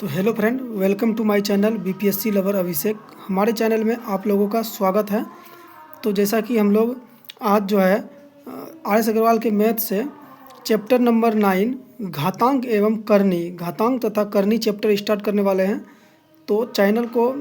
तो hello friend, welcome to my channel BPSC lover Abhishek. हमारे चैनल में आप लोगों का स्वागत है। तो जैसा कि हम लोग आज जो है आर.एस. अग्रवाल के मैथ से चैप्टर नंबर 9 घातांक एवं करनी, घातांक तथा करनी चैप्टर स्टार्ट करने वाले हैं। तो चैनल को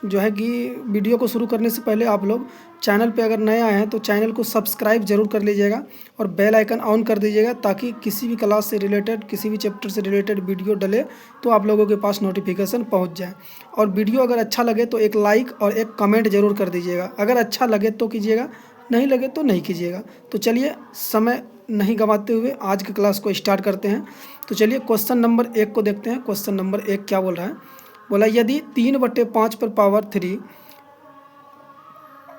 जो है कि वीडियो को शुरू करने से पहले आप लोग चैनल पे अगर नए आए हैं तो चैनल को सब्सक्राइब जरूर कर लीजिएगा और बेल आइकन ऑन कर दीजिएगा, ताकि किसी भी क्लास से रिलेटेड, किसी भी चैप्टर से रिलेटेड वीडियो डले तो आप लोगों के पास नोटिफिकेशन पहुंच जाए। और वीडियो अगर अच्छा लगे तो एक लाइक और एक कमेंट जरूर कर दीजिएगा। अगर अच्छा लगे तो कीजिएगा, नहीं लगे तो नहीं कीजिएगा। तो चलिए समय नहीं गंवाते हुए आज की क्लास को स्टार्ट करते हैं। तो चलिए क्वेश्चन नंबर 1 को देखते हैं। क्वेश्चन नंबर 1 क्या बोल रहा है? बोला यदि 3/5 पर पावर 3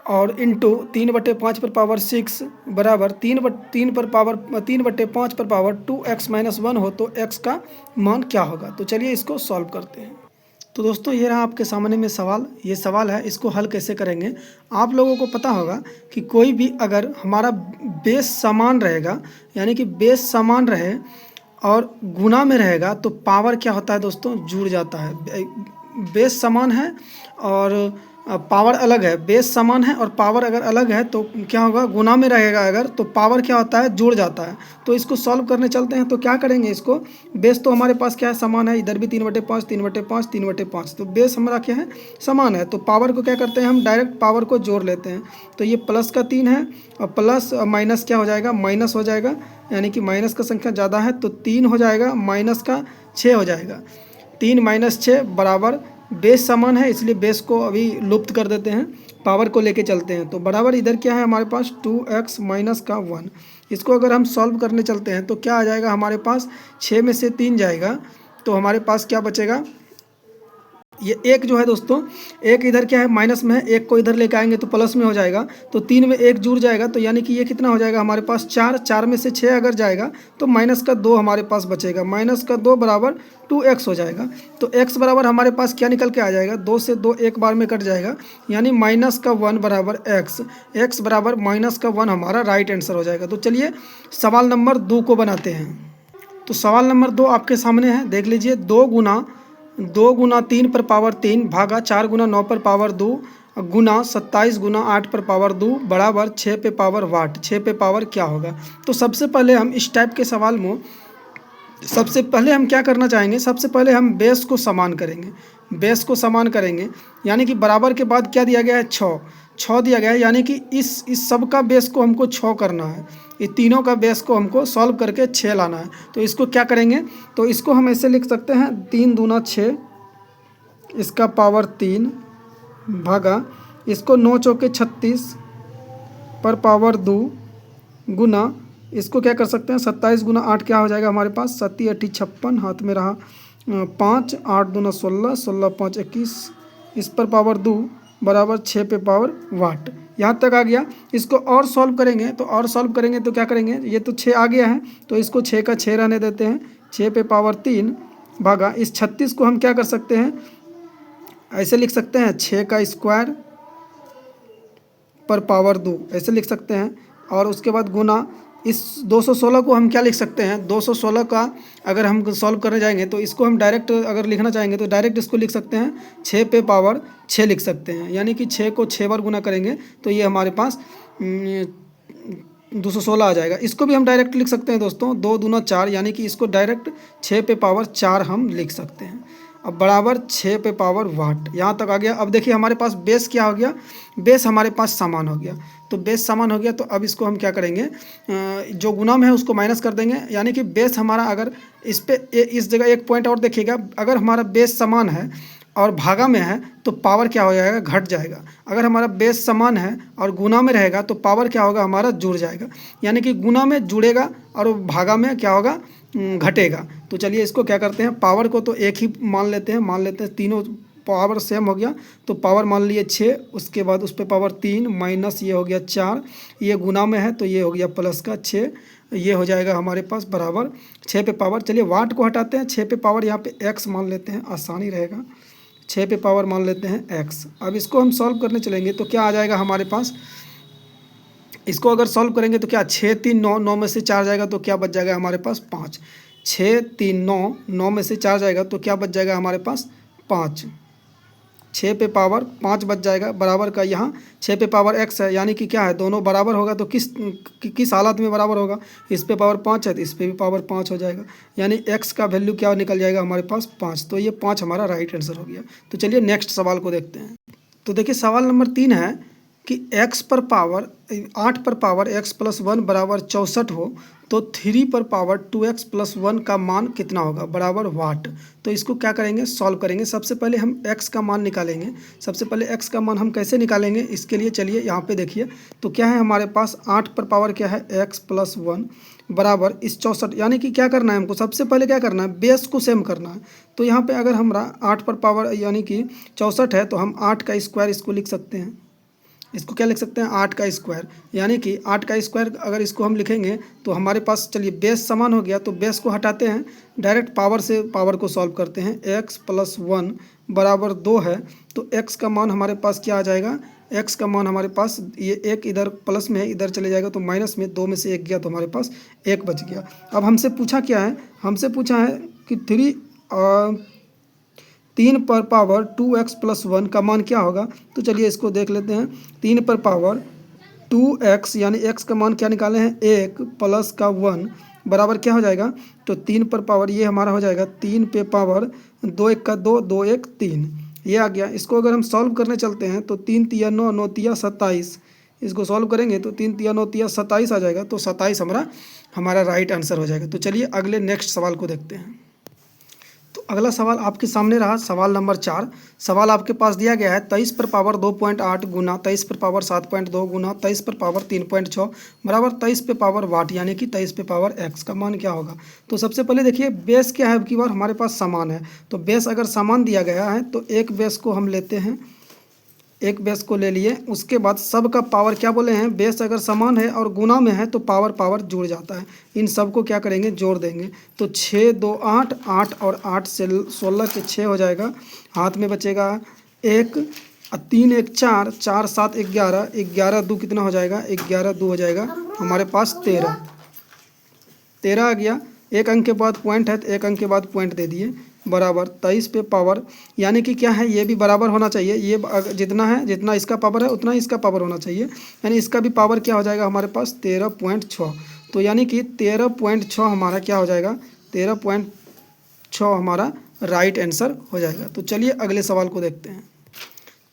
और इंटू 3/5 पर पावर 6 बराबर 3/5 पर पावर 2x-1 हो तो x का मान क्या होगा? तो चलिए इसको सॉल्व करते हैं। तो दोस्तों ये रहा आपके सामने में सवाल। ये सवाल है, इसको हल कैसे करेंगे? आप लोगों को पता होगा कि कोई भी अगर हमारा बेस समान रहेगा, यानी कि बेस समान रहे और गुना में रहेगा तो पावर क्या होता है दोस्तों? जुड़ जाता है। बेस समान है और पावर अलग है। बेस समान है और पावर अगर अलग है तो क्या होगा? गुना में रहेगा अगर, तो पावर क्या होता है? जुड़ जाता है। तो इसको सॉल्व करने चलते हैं। तो क्या करेंगे इसको? बेस तो हमारे पास क्या है? समान है। इधर भी 3/5 3/5 3/5, तो बेस हमारा क्या है? समान है। तो पावर को क्या करते हैं हम? डायरेक्ट पावर को जोड़ लेते हैं। तो ये प्लस का 3 है और प्लस माइनस क्या हो जाएगा? माइनस हो जाएगा, यानी कि माइनस का संख्या ज़्यादा है तो 3 हो जाएगा, माइनस का 6 हो जाएगा। 3 - 6 बराबर, बेस समान है इसलिए बेस को अभी लुप्त कर देते हैं, पावर को लेके चलते हैं। तो बराबर इधर क्या है हमारे पास? 2x माइनस का 1। इसको अगर हम सॉल्व करने चलते हैं तो क्या आ जाएगा हमारे पास? 6 में से 3 जाएगा तो हमारे पास क्या बचेगा? ये एक जो है दोस्तों, एक इधर क्या है? माइनस में है, एक को इधर लेके आएंगे तो प्लस में हो जाएगा। तो 3 में 1 जुड़ जाएगा, तो यानी कि ये कितना हो जाएगा हमारे पास? 4। 4 में से 6 अगर जाएगा तो माइनस का 2 हमारे पास बचेगा। माइनस का 2 बराबर 2x हो जाएगा। तो x बराबर हमारे पास क्या निकल के आ जाएगा? 2 से 2 एक बार में कट जाएगा, यानी माइनस का 1 बराबर x। x बराबर माइनस का 1 हमारा राइट आंसर हो जाएगा। तो चलिए सवाल नंबर 2 को बनाते हैं। तो सवाल नंबर 2 आपके सामने है, देख लीजिए। 2 गुना 3 पर पावर 3 भागा 4 गुना 9 पर पावर 2 गुना 27 गुना 8 पर पावर 2 बराबर 6 पे पावर वाट। 6 पे पावर क्या होगा? तो सबसे पहले हम इस टाइप के सवाल में सबसे पहले हम क्या करना चाहेंगे? सबसे पहले हम बेस को समान करेंगे। बेस को समान करेंगे यानी कि बराबर के बाद क्या दिया गया है? 6 दिया गया है, यानी कि इस सब का बेस को हमको 6 करना है। ये तीनों का बेस को हमको सॉल्व करके 6 लाना है। तो इसको क्या करेंगे? तो इसको हम ऐसे लिख सकते हैं, 3 दूना 6, इसका पावर 3 भागा, इसको 9 चौके 36 पर पावर 2 गुना, इसको क्या कर सकते हैं? 27 गुना 8 क्या हो जाएगा हमारे पास? 7 8 56, हाथ में रहा 5, 8 दूना 16, 16 5 21, इस पर पावर 2 बराबर 6 पे पावर वाट। यहाँ तक आ गया। इसको और सॉल्व करेंगे तो क्या करेंगे? ये तो 6 आ गया है तो इसको 6 का 6 रहने देते हैं। 6 पे पावर 3 भागा, इस 36 को हम क्या कर सकते हैं? ऐसे लिख सकते हैं, 6 का स्क्वायर पर पावर 2, ऐसे लिख सकते हैं। और उसके बाद गुना, इस 216 को हम क्या लिख सकते हैं? 216 का अगर हम सॉल्व करने जाएंगे तो इसको हम डायरेक्ट अगर लिखना चाहेंगे तो डायरेक्ट इसको लिख सकते हैं, 6 पे पावर 6 लिख सकते हैं। यानी कि 6 को 6 बार गुना करेंगे तो ये हमारे पास 216 आ जाएगा। इसको भी हम डायरेक्ट लिख सकते हैं दोस्तों, 2 दूना 4, यानी कि इसको डायरेक्ट 6 पे पावर 4 हम लिख सकते हैं। अब बराबर 6 पे पावर वाट। यहाँ तक आ गया। अब देखिए हमारे पास बेस क्या हो गया? बेस हमारे पास समान हो गया। तो बेस समान हो गया तो अब इसको हम क्या करेंगे? जो गुना में है उसको माइनस कर देंगे, यानी कि बेस हमारा अगर इस जगह एक पॉइंट और देखिएगा, अगर हमारा बेस समान है और भागा में है तो पावर क्या हो जाएगा? घट जाएगा। अगर हमारा बेस समान है और गुना में रहेगा तो पावर क्या होगा? हमारा जुड़ जाएगा, यानी कि गुना में जुड़ेगा और भागा में क्या होगा? घटेगा। तो चलिए इसको क्या करते हैं? पावर को तो एक ही मान लेते हैं, तीनों पावर सेम हो गया तो पावर मान लिए 6, उसके बाद उस पर पावर 3 माइनस ये हो गया 4, ये गुना में है तो ये हो गया प्लस का 6, ये हो जाएगा हमारे पास बराबर 6 पे पावर। चलिए वाट को हटाते हैं, 6 पे पावर यहाँ पे x मान लेते हैं, आसानी रहेगा। 6 पे पावर मान लेते हैं x। अब इसको हम सॉल्व करने चलेंगे तो क्या आ जाएगा हमारे पास? इसको अगर सॉल्व करेंगे तो क्या 6 3 9, 9 में से 4 जाएगा तो क्या बच जाएगा हमारे पास? 5। 6 3 9, 9 में से 4 जाएगा तो क्या बच जाएगा हमारे पास 5। 6 पे पावर 5 बच जाएगा, बराबर का यहाँ 6 पे पावर x है, यानी कि क्या है, दोनों बराबर होगा तो किस हालत में बराबर होगा, इस पे पावर 5 है तो इस पे भी पावर 5 हो जाएगा, यानी x का वैल्यू क्या निकल जाएगा हमारे पास 5। तो ये 5 हमारा राइट आंसर हो गया। तो चलिए नेक्स्ट सवाल को देखते हैं। तो देखिए सवाल नंबर 3 है कि x पर पावर 8 पर पावर x प्लस 1 बराबर 64 हो तो 3 पर पावर 2x प्लस 1 का मान कितना होगा, बराबर वाट। तो इसको क्या करेंगे, सॉल्व करेंगे। सबसे पहले हम x का मान निकालेंगे। सबसे पहले x का मान हम कैसे निकालेंगे, इसके लिए चलिए यहाँ पे देखिए। तो क्या है हमारे पास 8 पर पावर क्या है x प्लस 1 बराबर इस 64, यानी कि क्या करना है हमको, सबसे पहले क्या करना है, बेस को सेम करना है। तो यहाँ पे अगर हमारा 8 पर पावर यानी कि 64 है तो हम 8 का स्क्वायर इसको लिख सकते हैं। इसको क्या लिख सकते हैं, 8 का स्क्वायर, यानी कि 8 का स्क्वायर अगर इसको हम लिखेंगे तो हमारे पास, चलिए बेस समान हो गया तो बेस को हटाते हैं, डायरेक्ट पावर से पावर को सॉल्व करते हैं। x प्लस 1 बराबर 2 है तो x का मान हमारे पास क्या आ जाएगा, x का मान हमारे पास, ये एक इधर प्लस में है इधर चले जाएगा तो माइनस में, 2 में से 1 गया तो हमारे पास 1 बच गया। अब हमसे पूछा क्या है, हमसे पूछा है कि 3 पर पावर 2x प्लस 1 का मान क्या होगा। तो चलिए इसको देख लेते हैं। 3 पर पावर 2x यानी x का मान क्या निकाले हैं, 1 प्लस का 1 बराबर क्या हो जाएगा, तो 3 पर पावर ये हमारा हो जाएगा 3 पे पावर 2 1 का 2, 2 1 3, ये आ गया। इसको अगर हम सॉल्व करने चलते हैं तो 3 तिया 9, 9 तिया 27, इसको सॉल्व करेंगे तो 3 तिया 9 तिया 27 आ जाएगा। तो 27 हमारा राइट आंसर हो जाएगा। तो चलिए अगले नेक्स्ट सवाल को देखते हैं। तो अगला सवाल आपके सामने रहा, सवाल नंबर 4। सवाल आपके पास दिया गया है 23 पर पावर 2.8 गुना 23 पर पावर 7.2 गुना 23 पर पावर 3.6 बराबर 23 पे पावर वाट, यानी कि 23 पे पावर x का मान क्या होगा। तो सबसे पहले देखिए बेस क्या है, अब की बार हमारे पास समान है। तो बेस अगर समान दिया गया है तो एक बेस को हम लेते हैं, एक बेस को ले लिए, उसके बाद सब का पावर क्या बोले हैं, बेस अगर समान है और गुना में है तो पावर पावर जुड़ जाता है। इन सब को क्या करेंगे, जोड़ देंगे। तो 6 2 8, 8 और 8 से 16 के 6 हो जाएगा, हाथ में बचेगा 1, 3 1 4, 4 7 11, 11 2 कितना हो जाएगा, 11 2 हो जाएगा हमारे पास 13, 13 आ गया। एक अंक के बाद पॉइंट है तो एक अंक के बाद पॉइंट दे दिए, बराबर 23 पे पावर, यानी कि क्या है, ये भी बराबर होना चाहिए, ये जितना है, जितना इसका पावर है उतना इसका पावर होना चाहिए, यानी इसका भी पावर क्या हो जाएगा हमारे पास 13.6। तो यानी कि 13.6 हमारा क्या हो जाएगा, 13.6 हमारा राइट आंसर हो जाएगा। तो चलिए अगले सवाल को देखते हैं।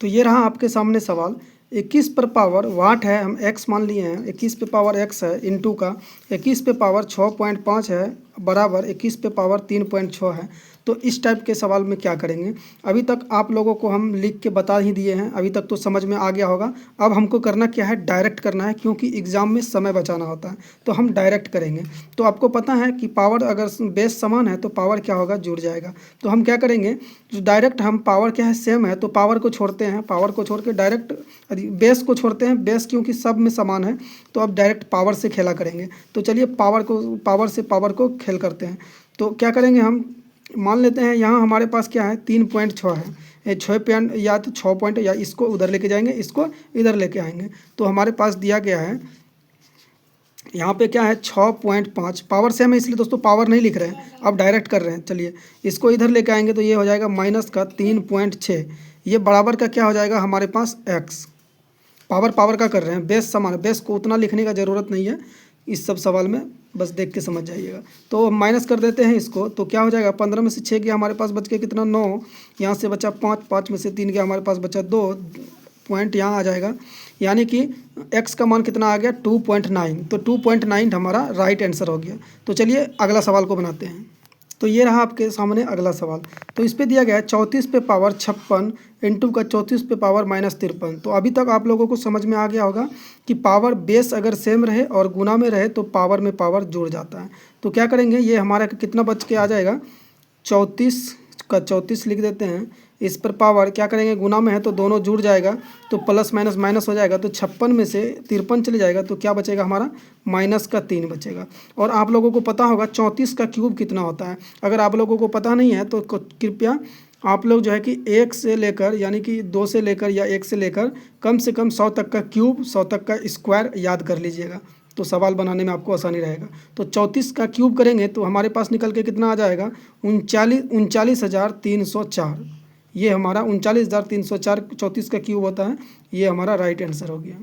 तो ये रहा आपके सामने सवाल। 21 पर पावर वाट है, हम x मान लिए हैं, 21 पे पावर x है इंटू का 21 पे पावर 6.5 है बराबर 21 पे पावर 3.6 है। तो इस टाइप के सवाल में क्या करेंगे, अभी तक आप लोगों को हम लिख के बता ही दिए हैं, अभी तक तो समझ में आ गया होगा। अब हमको करना क्या है, डायरेक्ट करना है, क्योंकि एग्ज़ाम में समय बचाना होता है तो हम डायरेक्ट करेंगे। तो आपको पता है कि पावर अगर बेस समान है तो पावर क्या होगा, जुड़ जाएगा। तो हम क्या करेंगे, जो डायरेक्ट हम पावर क्या है सेम है तो पावर को छोड़ते हैं, पावर को छोड़ के डायरेक्ट बेस को छोड़ते हैं, बेस क्योंकि सब में समान है तो अब डायरेक्ट पावर से खेला करेंगे। तो चलिए पावर से पावर को खेल करते हैं। तो क्या करेंगे, हम मान लेते हैं यहाँ हमारे पास क्या है 3.6 है, ये 6 पॉइंट या तो 6 पॉइंट, या इसको उधर लेके जाएंगे, इसको इधर लेके आएंगे। तो हमारे पास दिया गया है यहाँ पे क्या है 6.5, पावर सेम है इसलिए दोस्तों पावर नहीं लिख रहे हैं, अब डायरेक्ट कर रहे हैं। चलिए इसको इधर लेके आएंगे तो ये हो जाएगा माइनस का 3.6, ये बराबर का क्या हो जाएगा हमारे पास x, पावर पावर का कर रहे हैं, बेस समान है, बेस को उतना लिखने का ज़रूरत नहीं है इस सब सवाल में, बस देख के समझ जाइएगा। तो माइनस कर देते हैं इसको, तो क्या हो जाएगा 15 में से 6 गया हमारे पास बच के कितना 9, यहाँ से बचा 5, 5 में से 3 गया हमारे पास बचा 2 पॉइंट, यहाँ आ जाएगा, यानी कि x का मान कितना आ गया 2.9। तो 2.9 हमारा राइट आंसर हो गया। तो चलिए अगला सवाल को बनाते हैं। तो ये रहा आपके सामने अगला सवाल। तो इस पे दिया गया है 34 पे पावर 56 इंटू का 34 पे पावर -53। तो अभी तक आप लोगों को समझ में आ गया होगा कि पावर बेस अगर सेम रहे और गुना में रहे तो पावर में पावर जुड़ जाता है। तो क्या करेंगे, ये हमारा कितना बच के आ जाएगा 34 का 34 लिख देते हैं, इस पर पावर क्या करेंगे, गुना में है तो दोनों जुड़ जाएगा तो प्लस माइनस माइनस हो जाएगा, तो 56 में से 53 चले जाएगा तो क्या बचेगा हमारा माइनस का 3 बचेगा। और आप लोगों को पता होगा 34 का क्यूब कितना होता है, अगर आप लोगों को पता नहीं है तो कृपया आप लोग जो है कि 1 से लेकर यानी कि 2 से लेकर या 1 से लेकर कम से कम 100 तक का क्यूब, 100 तक का स्क्वायर याद कर लीजिएगा। तो सवाल बनाने में आपको आसानी रहेगा। तो 34 का क्यूब करेंगे तो हमारे पास निकल के कितना आ जाएगा, 39,304। ये हमारा 39,304 34 का क्यूब होता है। ये हमारा राइट आंसर हो गया।